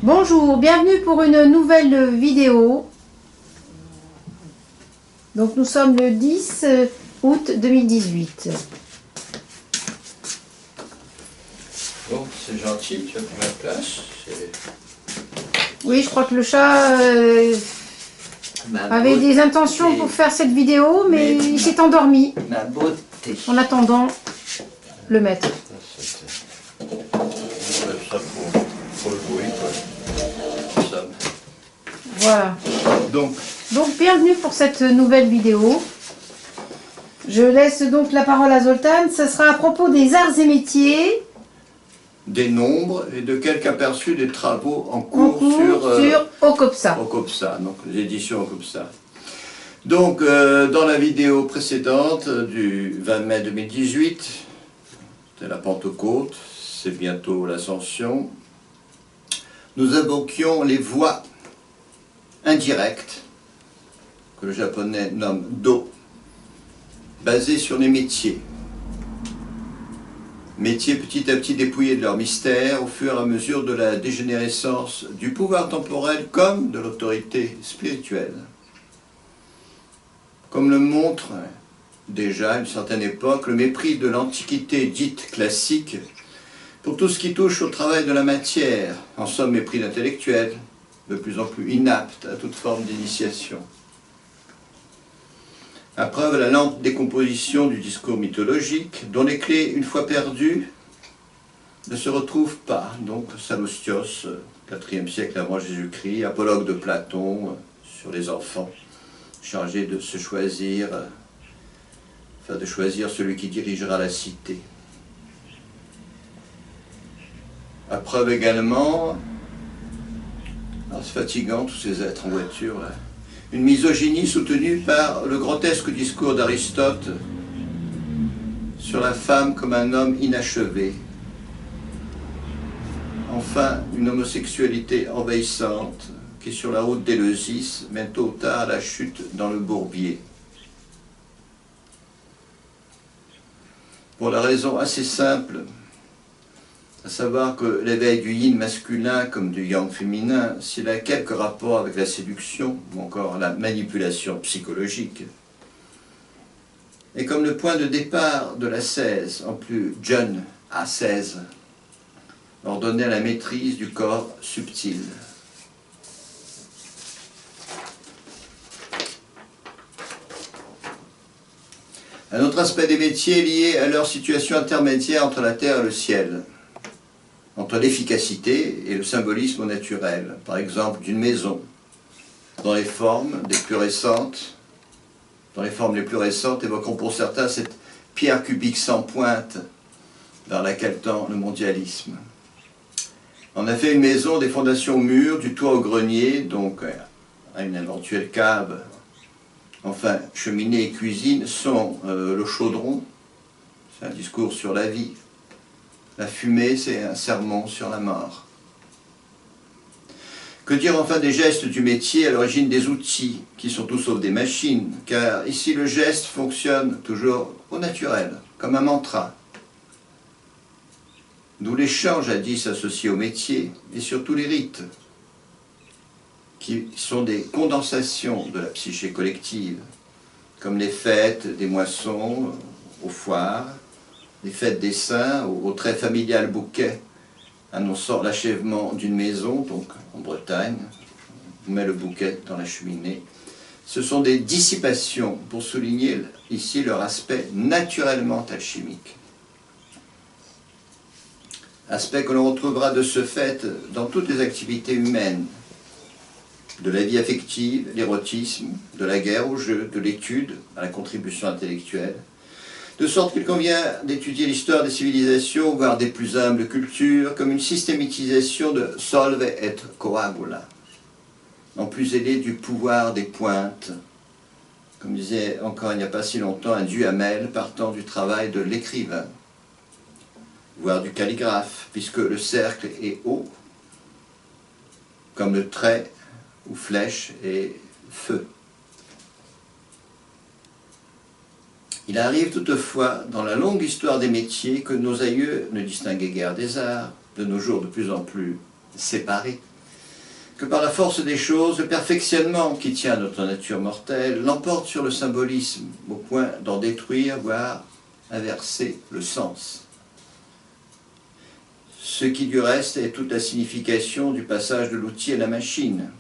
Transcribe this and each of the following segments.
Bonjour, bienvenue pour une nouvelle vidéo. Donc nous sommes le 10 août 2018. Bon, c'est gentil, tu as pris ma place. Oui, je crois que le chat avait des intentions pour faire cette vidéo, mais il s'est endormi Ma beauté. en attendant le maître. Ça pour le bruit, quoi. Ça. Voilà. Donc, Bienvenue pour cette nouvelle vidéo. Je laisse donc la parole à Zoltan. Ce sera à propos des arts et métiers. des nombres et de quelques aperçus des travaux en cours sur Ocopsa. Ocopsa, donc les éditions Ocopsa. Donc, dans la vidéo précédente du 20 mai 2018, c'était la Pentecôte, c'est bientôt l'Ascension, nous évoquions les voies indirectes, que le japonais nomme Do, basées sur les métiers. Métiers petit à petit dépouillés de leur mystère au fur et à mesure de la dégénérescence du pouvoir temporel comme de l'autorité spirituelle. Comme le montre déjà à une certaine époque le mépris de l'Antiquité dite classique pour tout ce qui touche au travail de la matière, en somme mépris d'intellectuels, de plus en plus inaptes à toute forme d'initiation. À preuve la lente décomposition du discours mythologique, dont les clés, une fois perdues, ne se retrouvent pas. Donc Sallustioos, 4e siècle avant Jésus-Christ, apologue de Platon sur les enfants, chargé de se choisir, de choisir celui qui dirigera la cité. À preuve également, c'est fatigant tous ces êtres en voiture là. Une misogynie soutenue par le grotesque discours d'Aristote sur la femme comme un homme inachevé. Enfin, une homosexualité envahissante qui, sur la route d'Éleusis, mène tôt ou tard à la chute dans le bourbier. Pour la raison assez simple, à savoir que l'éveil du yin masculin comme du yang féminin, s'il a quelques rapports avec la séduction ou encore la manipulation psychologique, et comme le point de départ de l'ascèse, en plus jeune ascèse, ordonnait la maîtrise du corps subtil. Un autre aspect des métiers est lié à leur situation intermédiaire entre la terre et le ciel, entre l'efficacité et le symbolisme naturel, par exemple d'une maison, dans les formes les plus récentes évoquons pour certains cette pierre cubique sans pointe vers laquelle tend le mondialisme. En effet, une maison, des fondations au mur, du toit au grenier, donc à une éventuelle cave, enfin cheminée et cuisine, sont le chaudron, c'est un discours sur la vie. La fumée, c'est un sermon sur la mort. Que dire enfin des gestes du métier à l'origine des outils, qui sont tout sauf des machines, car ici le geste fonctionne toujours au naturel, comme un mantra. D'où les chants jadis associés au métier, et surtout les rites, qui sont des condensations de la psyché collective, comme les fêtes des moissons aux foires, les fêtes des saints, au très familial bouquet annonçant l'achèvement d'une maison, donc en Bretagne, on met le bouquet dans la cheminée. Ce sont des dissipations pour souligner ici leur aspect naturellement alchimique. Aspect que l'on retrouvera de ce fait dans toutes les activités humaines, de la vie affective, l'érotisme, de la guerre au jeu, de l'étude à la contribution intellectuelle, de sorte qu'il convient d'étudier l'histoire des civilisations, voire des plus humbles cultures, comme une systématisation de solve et coagula, en plus aidé du pouvoir des pointes, comme disait encore il n'y a pas si longtemps un Duhamel partant du travail de l'écrivain, voire du calligraphe, puisque le cercle est haut, comme le trait ou flèche est feu. Il arrive toutefois, dans la longue histoire des métiers, que nos aïeux ne distinguaient guère des arts, de nos jours de plus en plus séparés, que par la force des choses, le perfectionnement qui tient à notre nature mortelle l'emporte sur le symbolisme, au point d'en détruire, voire inverser le sens. Ce qui du reste est toute la signification du passage de l'outil à la machine,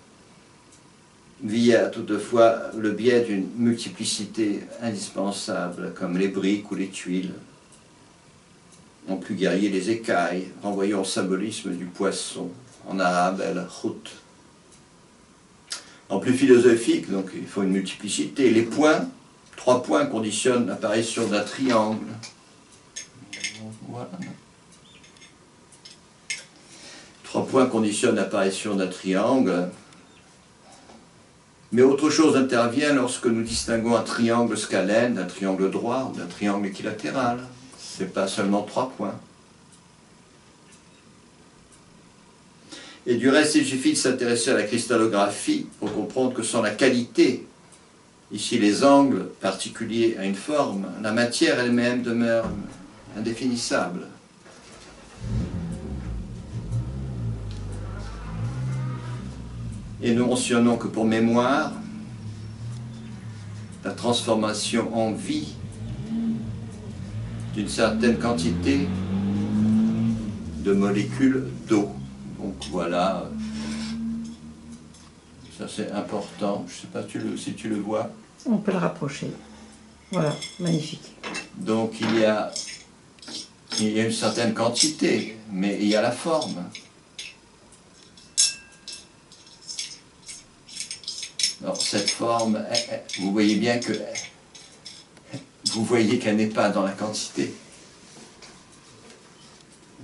via toutefois le biais d'une multiplicité indispensable, comme les briques ou les tuiles. En plus guerrier, les écailles, renvoyant au symbolisme du poisson, en arabe el-khout. En plus philosophique, donc il faut une multiplicité. Les points, 3 points conditionnent l'apparition d'un triangle. Voilà. 3 points conditionnent l'apparition d'un triangle. Mais autre chose intervient lorsque nous distinguons un triangle scalène d'un triangle droit ou d'un triangle équilatéral. Ce n'est pas seulement 3 points. Et du reste, il suffit de s'intéresser à la cristallographie pour comprendre que sans la qualité, ici les angles particuliers à une forme, la matière elle-même demeure indéfinissable. Et nous mentionnons que pour mémoire, la transformation en vie d'une certaine quantité de molécules d'eau. Donc voilà, ça c'est important. Je ne sais pas si tu le vois. On peut le rapprocher. Voilà, magnifique. Donc il y a une certaine quantité, mais il y a la forme. Alors cette forme, vous voyez bien que vous voyez qu'elle n'est pas dans la quantité.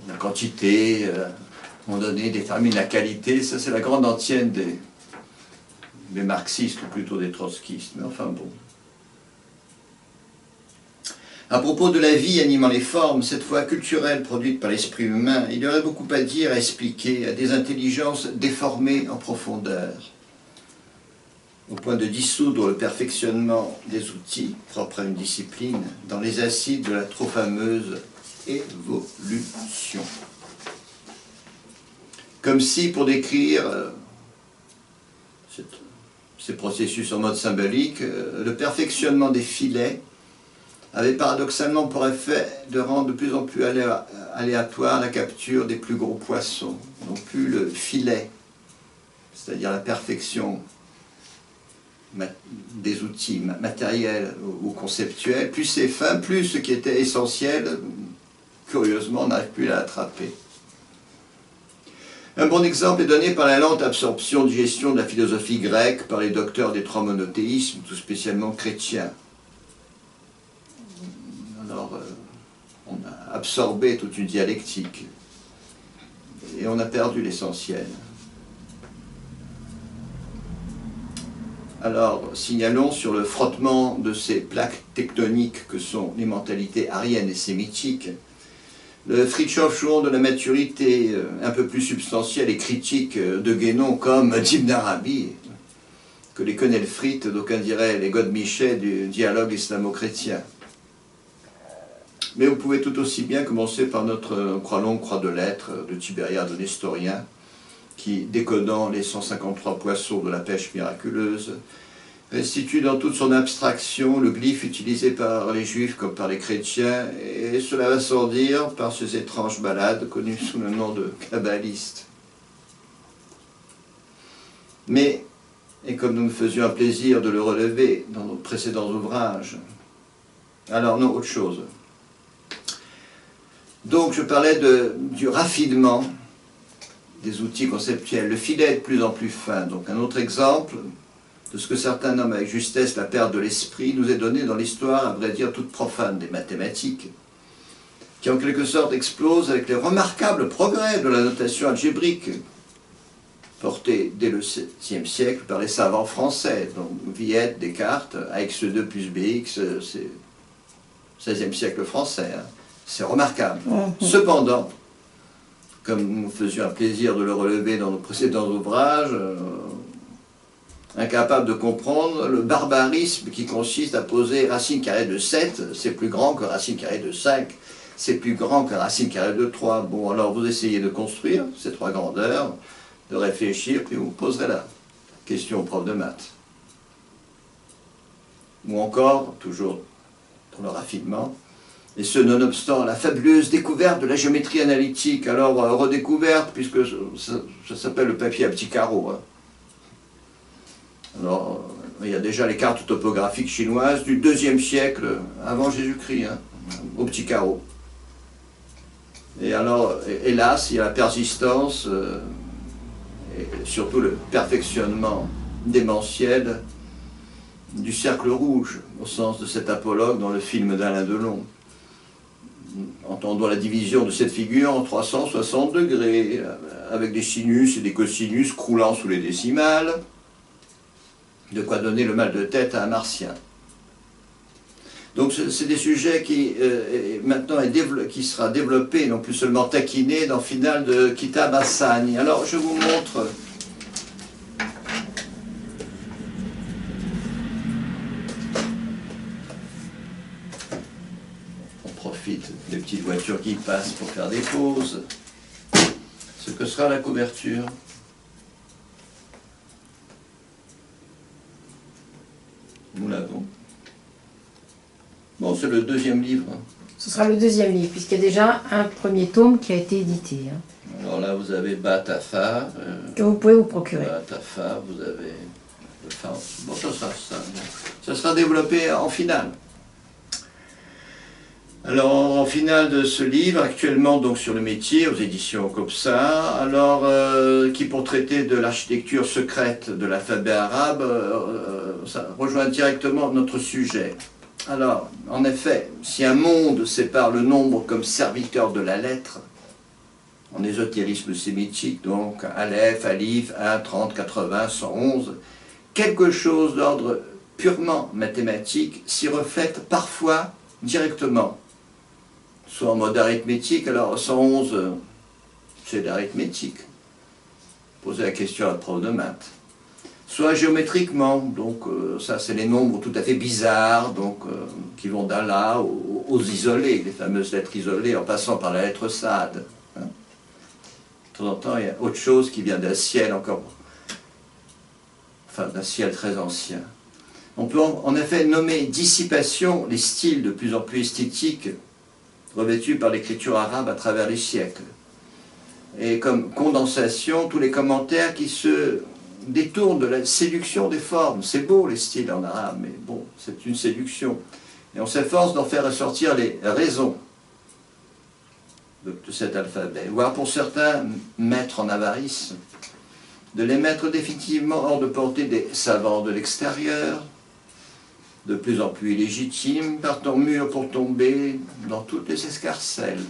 La quantité, à un moment donné, détermine la qualité. Ça, c'est la grande antienne des marxistes, ou plutôt des trotskistes. Mais enfin bon. À propos de la vie animant les formes, cette fois culturelle produite par l'esprit humain, il y aurait beaucoup à dire, à expliquer à des intelligences déformées en profondeur, au point de dissoudre le perfectionnement des outils propres à une discipline dans les acides de la trop fameuse évolution. Comme si, pour décrire ces processus en mode symbolique, le perfectionnement des filets avait paradoxalement pour effet de rendre de plus en plus aléatoire la capture des plus gros poissons. Non plus le filet, c'est-à-dire la perfection des outils matériels ou conceptuels, plus c'est fin, plus ce qui était essentiel, curieusement, on n'arrive plus à l'attraper. Un bon exemple est donné par la lente absorption de gestion de la philosophie grecque par les docteurs des 3 monothéismes, tout spécialement chrétiens. Alors, on a absorbé toute une dialectique et on a perdu l'essentiel. Alors, signalons sur le frottement de ces plaques tectoniques que sont les mentalités ariennes et sémitiques, le Fritjof-Schuon de la maturité un peu plus substantielle et critique de Guénon comme d'Ibn Arabi, que les Quenelle-Frites, d'aucuns diraient les Godemichet du dialogue islamo-chrétien. Mais vous pouvez tout aussi bien commencer par notre croix longue, croix de lettres de Tibériade de Nestorien, qui, décodant les 153 poissons de la pêche miraculeuse, restitue dans toute son abstraction le glyphe utilisé par les juifs comme par les chrétiens, et cela va sans dire par ces étranges balades connues sous le nom de kabbalistes. Mais, et comme nous nous faisions un plaisir de le relever dans nos précédents ouvrages, alors non, autre chose. Donc je parlais du raffinement des outils conceptuels. Le filet est de plus en plus fin. Donc un autre exemple de ce que certains nomment avec justesse la perte de l'esprit nous est donné dans l'histoire, à vrai dire, toute profane des mathématiques, qui en quelque sorte explose avec les remarquables progrès de la notation algébrique, portés dès le 7e siècle par les savants français, donc Viette, Descartes, AX2 plus BX, c'est 16e siècle français. Hein. C'est remarquable. Cependant, comme nous faisions un plaisir de le relever dans nos précédents ouvrages, incapable de comprendre le barbarisme qui consiste à poser racine carrée de 7, c'est plus grand que racine carrée de 5, c'est plus grand que racine carrée de 3. Bon, alors vous essayez de construire ces 3 grandeurs, de réfléchir, puis vous poserez la question au prof de maths. Ou encore, toujours pour le raffinement, et ce nonobstant la fabuleuse découverte de la géométrie analytique, alors redécouverte, puisque ça s'appelle le papier à petits carreaux. Hein. Alors, il y a déjà les cartes topographiques chinoises du IIe siècle avant Jésus-Christ, hein, aux petits carreaux. Et alors, hélas, il y a la persistance, et surtout le perfectionnement démentiel du cercle rouge, au sens de cet apologue dans le film d'Alain Delon. Entendons la division de cette figure en 360 degrés, avec des sinus et des cosinus croulant sous les décimales, de quoi donner le mal de tête à un martien. Donc c'est des sujets qui maintenant qui sera développé, non plus seulement taquiné dans le final de Kitab Hassani. Alors je vous montre des petites voitures qui passent pour faire des pauses. Ce que sera la couverture. Nous l'avons. Bon, c'est le deuxième livre. Ce sera le deuxième livre, puisqu'il y a déjà un premier tome qui a été édité. Hein. Alors là, vous avez Batafa. Que vous pouvez vous procurer. Batafa, vous avez le Fa. Bon, ça sera développé en finale. Alors, en finale de ce livre, actuellement donc sur le métier, aux éditions Copsa, alors qui pour traiter de l'architecture secrète de l'alphabet arabe, ça rejoint directement notre sujet. Alors, en effet, si un monde sépare le nombre comme serviteur de la lettre, en ésotérisme sémitique, donc Aleph, Alif, 1, 30, 80, 111, quelque chose d'ordre purement mathématique s'y reflète parfois directement, soit en mode arithmétique. Alors 111, c'est l'arithmétique. Posez la question à la prof de maths. Soit géométriquement, donc ça c'est les nombres tout à fait bizarres, donc qui vont d'Allah aux isolés, les fameuses lettres isolées, en passant par la lettre Sad. Hein. De temps en temps, il y a autre chose qui vient d'un ciel encore, enfin d'un ciel très ancien. On peut en effet nommer dissipation les styles de plus en plus esthétiques revêtus par l'écriture arabe à travers les siècles. Et comme condensation, tous les commentaires qui se détournent de la séduction des formes. C'est beau les styles en arabe, mais bon, c'est une séduction. Et on s'efforce d'en faire ressortir les raisons de cet alphabet, voire pour certains maîtres en avarice, de les mettre définitivement hors de portée des savants de l'extérieur, de plus en plus illégitimes, partant mûrs pour tomber dans toutes les escarcelles.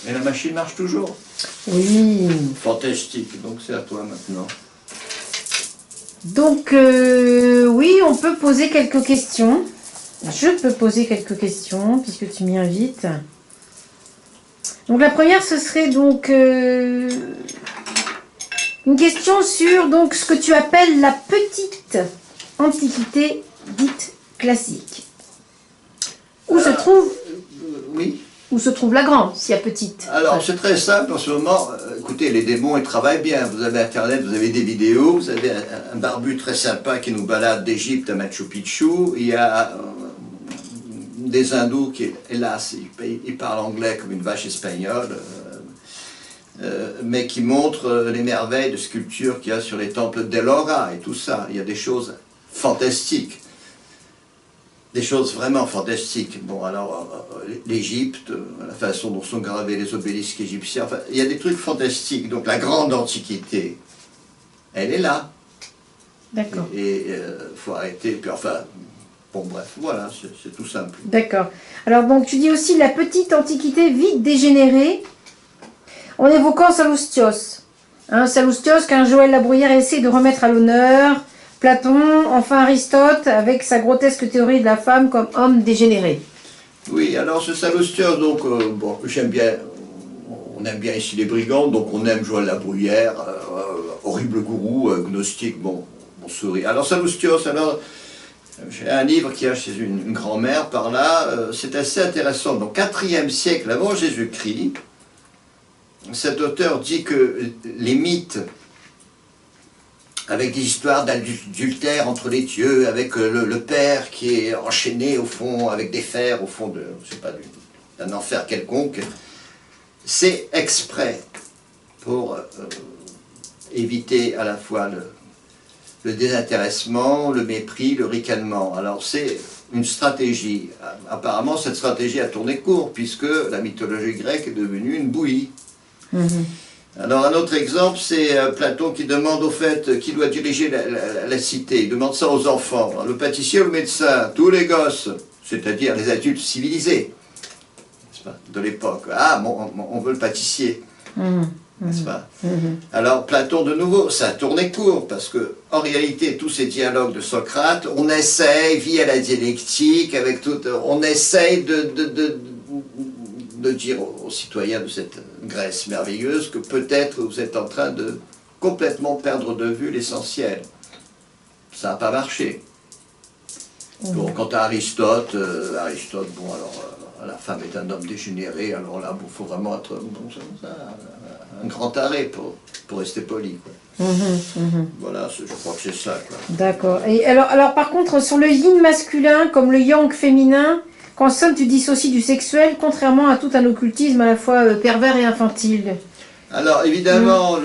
Et la machine marche toujours. Oui. Fantastique, donc c'est à toi maintenant. Donc, oui, on peut poser quelques questions. Je peux poser quelques questions, puisque tu m'y invites. Donc, la première, ce serait donc une question sur donc, ce que tu appelles la petite antiquité dite classique. Où se trouve... Oui. Où se trouve la grande, s'il y a petite? Alors, c'est très simple en ce moment. Écoutez, les démons, ils travaillent bien. Vous avez Internet, vous avez des vidéos, vous avez un barbu très sympa qui nous balade d'Égypte à Machu Picchu. Il y a des hindous qui, hélas, ils parlent anglais comme une vache espagnole, mais qui montrent les merveilles de sculpture qu'il y a sur les temples d'Ellora et tout ça. Il y a des choses fantastiques. Des choses vraiment fantastiques. Bon, alors, l'Égypte, la façon dont sont gravés les obélisques égyptiens, enfin, il y a des trucs fantastiques. Donc, la grande antiquité, elle est là. D'accord. Et il faut arrêter. Puis, enfin, bon, bref, voilà, c'est tout simple. D'accord. Alors, donc, tu dis aussi la petite antiquité vite dégénérée, en évoquant Sallustios. Hein, Sallustios, qu'un Joël Labruyère essaie de remettre à l'honneur. Platon, enfin Aristote, avec sa grotesque théorie de la femme comme homme dégénéré. Oui, alors ce Sallustios, donc, bon, j'aime bien, on aime bien ici les brigands, donc on aime Joël Labruyère, horrible gourou, gnostique, bon, on sourit. Alors Sallustios, alors, j'ai un livre qui a chez une grand-mère par là, c'est assez intéressant. Donc, 4e siècle avant Jésus-Christ, cet auteur dit que les mythes, avec des histoires d'adultère entre les dieux, avec le père qui est enchaîné au fond, avec des fers au fond de, je sais pas, d'un enfer quelconque, c'est exprès pour éviter à la fois le désintéressement, le mépris, le ricanement. Alors c'est une stratégie. Apparemment, cette stratégie a tourné court, puisque la mythologie grecque est devenue une bouillie. Alors un autre exemple, c'est Platon qui demande au fait qui doit diriger la cité. Il demande ça aux enfants. Le pâtissier ou le médecin, tous les gosses, c'est-à-dire les adultes civilisés, n'est-ce pas, de l'époque. Ah, on veut le pâtissier. N'est-ce pas? Alors Platon de nouveau, ça a tourné court, parce que en réalité tous ces dialogues de Socrate, on essaye, via la dialectique, avec tout, on essaye de dire aux citoyens de cette Grèce merveilleuse que peut-être vous êtes en train de complètement perdre de vue l'essentiel. Ça n'a pas marché. Donc, quant à Aristote, bon alors, la femme est un homme dégénéré, alors là, il faut vraiment être un grand taré pour rester poli, quoi. Voilà, je crois que c'est ça, quoi. D'accord. Et alors, par contre, sur le yin masculin, comme le yang féminin, qu'en somme tu dissocies du sexuel, contrairement à tout un occultisme à la fois pervers et infantile. Alors évidemment,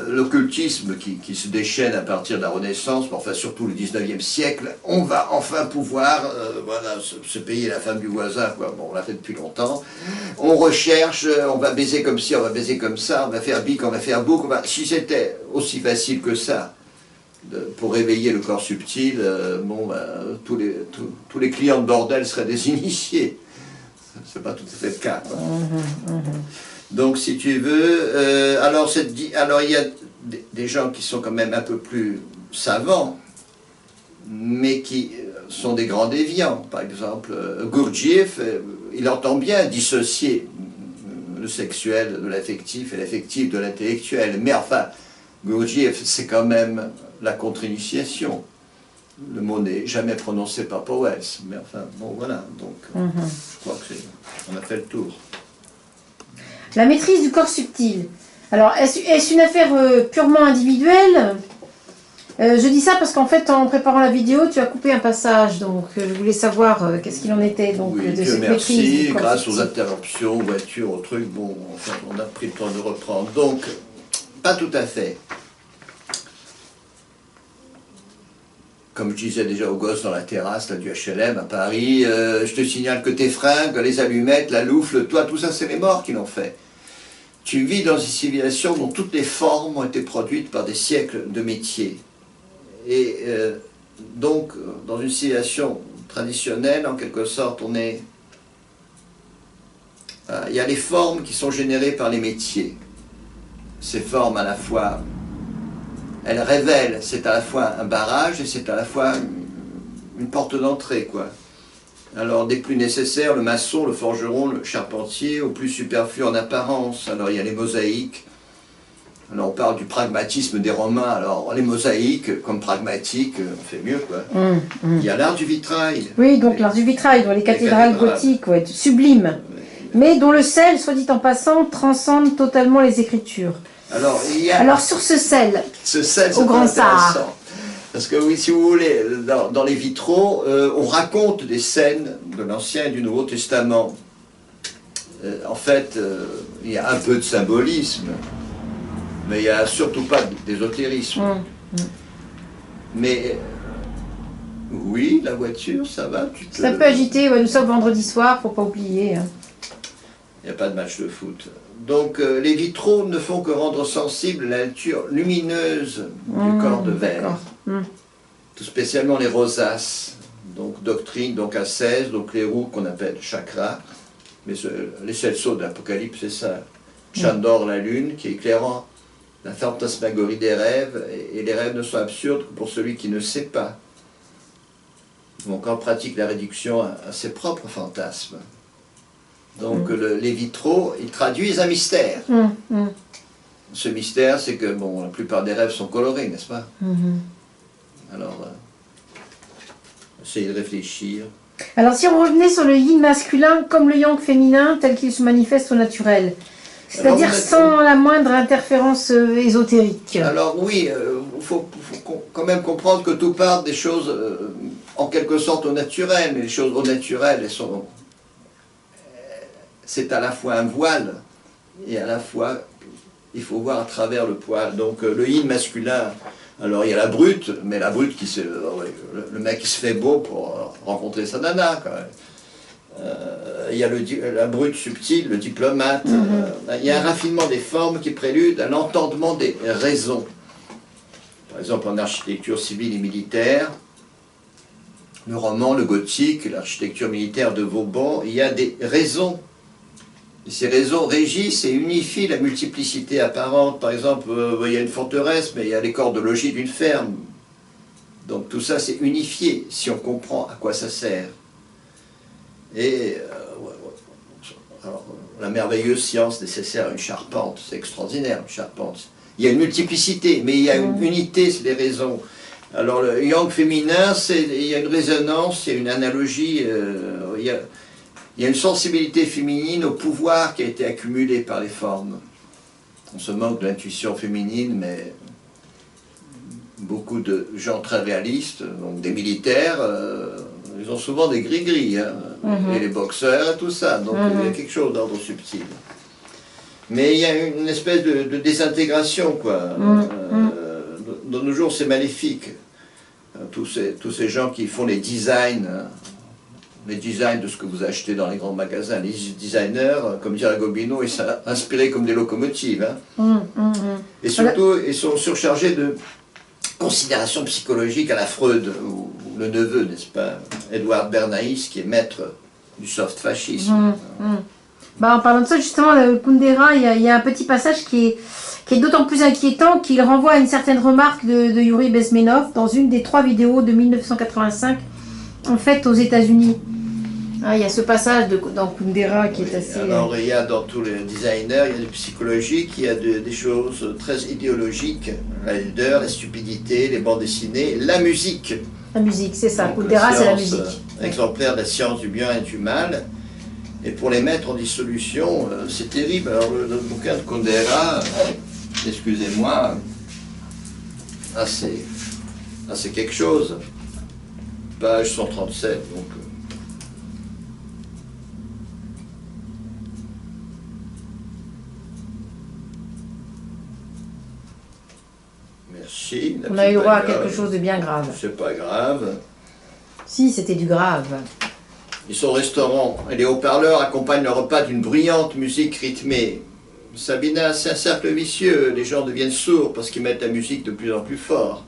l'occultisme qui se déchaîne à partir de la Renaissance, mais enfin surtout le 19e siècle, on va enfin pouvoir voilà, se payer la femme du voisin, quoi. Bon, on l'a fait depuis longtemps. On recherche, on va baiser comme ci, on va baiser comme ça, on va faire bic, on va faire bouc. Si c'était aussi facile que ça, pour réveiller le corps subtil, bon, tous les clients de bordel seraient des initiés. C'est pas tout à fait le cas, quoi. Donc, si tu veux, alors il y a des gens qui sont quand même un peu plus savants, mais qui sont des grands déviants. Par exemple, Gurdjieff, il entend bien dissocier le sexuel de l'affectif et l'affectif de l'intellectuel. Mais enfin, Gurdjieff, c'est quand même la contre-initiation. Le mot n'est jamais prononcé par Powell. Mais enfin, bon, voilà. Donc, je crois qu'on a fait le tour. La maîtrise du corps subtil. Alors, est-ce une affaire purement individuelle? Je dis ça parce qu'en fait, en préparant la vidéo, tu as coupé un passage, donc je voulais savoir qu'est-ce qu'il en était donc, oui, de cette maîtrise du corps grâce subtil. aux interruptions, voitures, aux trucs, bon, enfin, on a pris le temps de reprendre. Donc, pas tout à fait. Comme je disais déjà aux gosses dans la terrasse là, du HLM à Paris, je te signale que tes fringues, les allumettes, la louffe, le toit, tout ça, c'est les morts qui l'ont fait. Tu vis dans une civilisation dont toutes les formes ont été produites par des siècles de métiers. Et donc, dans une civilisation traditionnelle, en quelque sorte, on est... il y a les formes qui sont générées par les métiers. Ces formes, à la fois, elles révèlent, c'est à la fois un barrage et c'est à la fois une porte d'entrée, quoi. Alors, des plus nécessaires, le maçon, le forgeron, le charpentier, au plus superflu en apparence. Alors, il y a les mosaïques. Alors, on parle du pragmatisme des Romains. Alors, les mosaïques, comme pragmatiques, on fait mieux, quoi. Il y a l'art du vitrail. Oui, donc l'art du vitrail, dans les cathédrales gothiques, ouais, sublime. Mais dont le sel, soit dit en passant, transcende totalement les écritures. Alors, il y a... Alors, sur ce sel au Grand Sahara. Parce que oui, si vous voulez, dans les vitraux, on raconte des scènes de l'Ancien et du Nouveau Testament. En fait, il y a un peu de symbolisme, mais il n'y a surtout pas d'ésotérisme. Mais oui, la voiture, ça va. Ça peut agiter, ouais, nous sommes vendredi soir, faut pas oublier. Hein. Il n'y a pas de match de foot. Donc les vitraux ne font que rendre sensible la nature lumineuse du corps de verre. Tout spécialement les rosaces, donc doctrine, donc ascèse, donc les roues qu'on appelle chakras. Mais les celsos de l'Apocalypse, c'est ça. Chandor, la lune, qui est éclairant la fantasmagorie des rêves, et les rêves ne sont absurdes que pour celui qui ne sait pas. Donc on pratique la réduction à ses propres fantasmes. Donc les vitraux, ils traduisent un mystère. Ce mystère, c'est que bon, la plupart des rêves sont colorés, n'est-ce pas? Alors, essayez de réfléchir. Alors si on revenait sur le yin masculin comme le yang féminin tel qu'il se manifeste au naturel, C'est-à-dire sans la moindre interférence ésotérique. Alors oui, faut quand même comprendre que tout part des choses en quelque sorte au naturel, mais les choses au naturel, c'est à la fois un voile et à la fois il faut voir à travers le poil. Donc le yin masculin, alors il y a la brute, mais la brute qui le mec qui se fait beau pour rencontrer sa nana quand même. Il y a la brute subtile, le diplomate. Il y a un raffinement des formes qui prélude à l'entendement des raisons. Par exemple, en architecture civile et militaire, le roman, le gothique, l'architecture militaire de Vauban, il y a des raisons. Et ces raisons régissent et unifient la multiplicité apparente. Par exemple, il y a une forteresse, mais il y a les corps de logis d'une ferme. Donc tout ça, c'est unifié, si on comprend à quoi ça sert. Et alors, la merveilleuse science nécessaire à une charpente, c'est extraordinaire, une charpente. Il y a une multiplicité, mais il y a une unité, c'est les raisons. Alors le yang féminin, il y a une résonance, il y a une analogie, il y a une sensibilité féminine au pouvoir qui a été accumulé par les formes. On se moque de l'intuition féminine, mais beaucoup de gens très réalistes, donc des militaires, ils ont souvent des gris-gris, hein, et les boxeurs et tout ça, donc il y a quelque chose d'ordre subtil. Mais il y a une espèce de désintégration, quoi. De nos jours, c'est maléfique. Tous ces gens qui font les designs de ce que vous achetez dans les grands magasins, les designers, comme dirait Gobineau, ils sont inspirés comme des locomotives. Hein. Et surtout, ils sont surchargés de considérations psychologiques à la Freud, ou le neveu, n'est-ce pas, Edouard Bernays, qui est maître du soft fascisme. En parlant de ça, justement, le Kundera, il y a un petit passage qui est d'autant plus inquiétant qu'il renvoie à une certaine remarque de Yuri Bezmenov dans une des 3 vidéos de 1985 en fait aux États-Unis. Il y a ce passage dans Kundera qui est assez... Alors il y a dans tous les designers, il y a du psychologique, il y a des choses très idéologiques, la laideur, la stupidité, les bandes dessinées, la musique. La musique, c'est ça, Kundera c'est la musique. Exemplaire de la science du bien et du mal. Et pour les mettre en dissolution, c'est terrible. Alors le bouquin de Kundera, excusez-moi, c'est quelque chose. Page 137, donc... Merci. On a eu droit à quelque chose de bien grave. C'est pas grave. Si, c'était du grave. Ils sont au restaurant et les haut-parleurs accompagnent le repas d'une bruyante musique rythmée. Sabina, c'est un cercle vicieux. Les gens deviennent sourds parce qu'ils mettent la musique de plus en plus fort.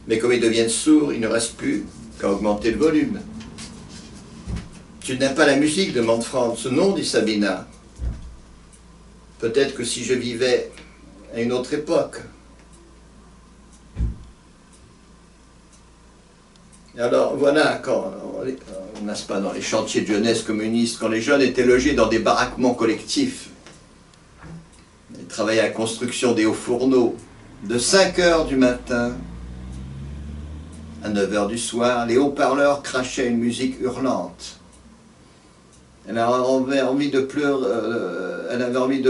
Mais comme ils deviennent sourds, il ne reste plus qu'à augmenter le volume. Tu n'aimes pas la musique, demande Franz. Non, dit Sabina. Peut-être que si je vivais à une autre époque. Alors voilà, quand, n'est-ce pas, dans les chantiers de jeunesse communistes, quand les jeunes étaient logés dans des baraquements collectifs, ils travaillaient à la construction des hauts fourneaux, de 5 h du matin à 9 h du soir, les haut-parleurs crachaient une musique hurlante. Elle avait envie de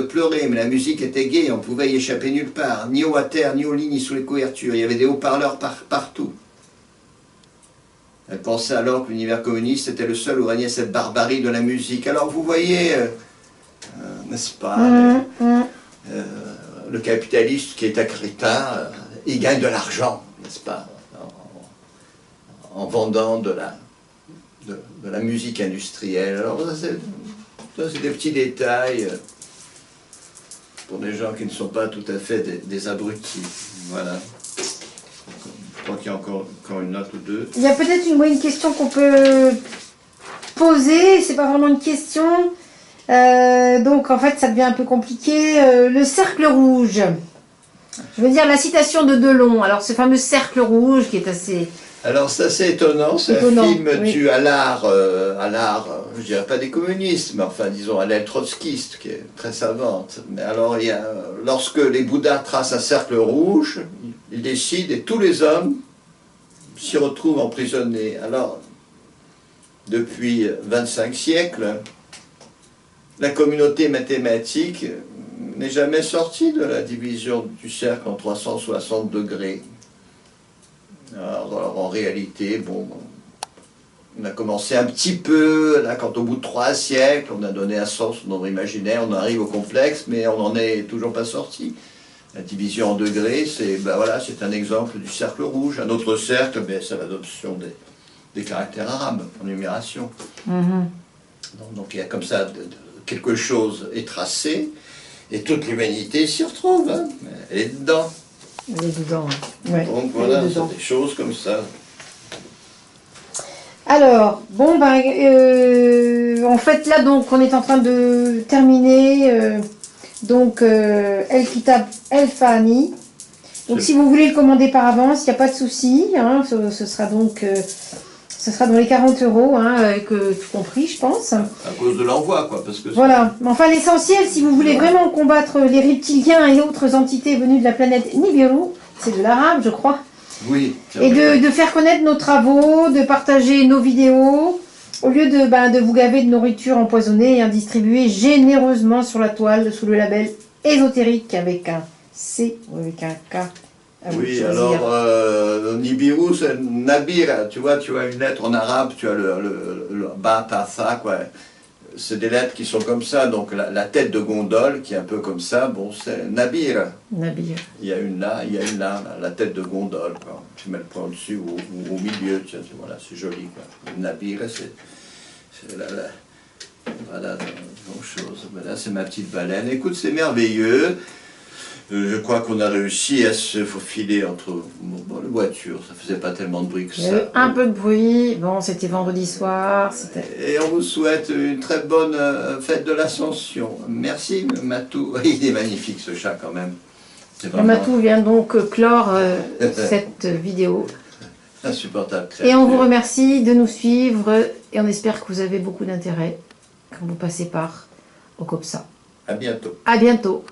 pleurer, mais la musique était gaie, on pouvait y échapper nulle part, ni au water, ni au lit, ni sous les couvertures, il y avait des haut-parleurs partout. Elle pensait alors que l'univers communiste était le seul où régnait cette barbarie de la musique. Alors vous voyez, n'est-ce pas, le capitaliste qui est un crétin, il gagne de l'argent, n'est-ce pas, en vendant de la musique industrielle. Alors ça c'est des petits détails pour des gens qui ne sont pas tout à fait des abrutis. Voilà. Je crois qu'il y a encore une note ou deux. Il y a peut-être une question qu'on peut poser, c'est pas vraiment une question. Donc en fait ça devient un peu compliqué. Le cercle rouge. Je veux dire la citation de Delon. Alors ce fameux cercle rouge qui est assez... Alors c'est assez étonnant, c'est un film dû à l'art, je dirais pas des communistes, mais enfin disons à l'aile trotskiste, qui est très savante. Mais alors lorsque les Bouddhas tracent un cercle rouge, ils décident et tous les hommes s'y retrouvent emprisonnés. Alors, depuis 25 siècles, la communauté mathématique n'est jamais sorti de la division du cercle en 360 degrés. Alors, en réalité, bon, on a commencé un petit peu, là, quand au bout de 3 siècles, on a donné un sens au nombre imaginaire, on arrive au complexe, mais on n'en est toujours pas sorti. La division en degrés, c'est ben voilà, c'est un exemple du cercle rouge. Un autre cercle, ben, c'est l'adoption des caractères arabes en numération. Donc il y a comme ça, quelque chose est tracé, et toute l'humanité s'y retrouve. Hein. Elle est dedans. Elle est dedans. Ouais. Donc voilà, c'est des choses comme ça. Alors, bon, ben, en fait, là, donc, on est en train de terminer El Kitab El Fahani. Donc, si vous voulez le commander par avance, il n'y a pas de souci. Hein, ce sera donc, ce sera dans les 40 €, hein, avec tout compris, je pense. À cause de l'envoi, quoi. Parce que voilà. Mais enfin, l'essentiel, si vous voulez vraiment combattre les reptiliens et autres entités venues de la planète Nibiru, c'est de l'arabe, je crois. Oui. Et de faire connaître nos travaux, de partager nos vidéos, au lieu de vous gaver de nourriture empoisonnée et distribuer généreusement sur la toile sous le label ésotérique avec un C ou avec un K. Oui, alors Nibiru, c'est Nabir, tu vois une lettre en arabe, tu as le Ba, Ta, Tha, quoi. C'est des lettres qui sont comme ça, donc la tête de gondole qui est un peu comme ça, bon, c'est Nabir. Nabir. Il y a une là, il y a une là, la tête de gondole, quoi. Tu mets le point au-dessus ou au milieu, tu vois, voilà, c'est joli, quoi. Nabir, c'est voilà, bon chose. Voilà, c'est ma petite baleine. Écoute, c'est merveilleux. Je crois qu'on a réussi à se faufiler entre les voitures, ça faisait pas tellement de bruit que ça. Il y a eu un peu de bruit, bon, c'était vendredi soir. Et on vous souhaite une très bonne fête de l'Ascension. Merci Matou, il est magnifique ce chat quand même. Vraiment... Matou vient donc clore cette vidéo. Insupportable créature. Et on vous remercie de nous suivre et on espère que vous avez beaucoup d'intérêt quand vous passez par Okopsa. À bientôt. À bientôt.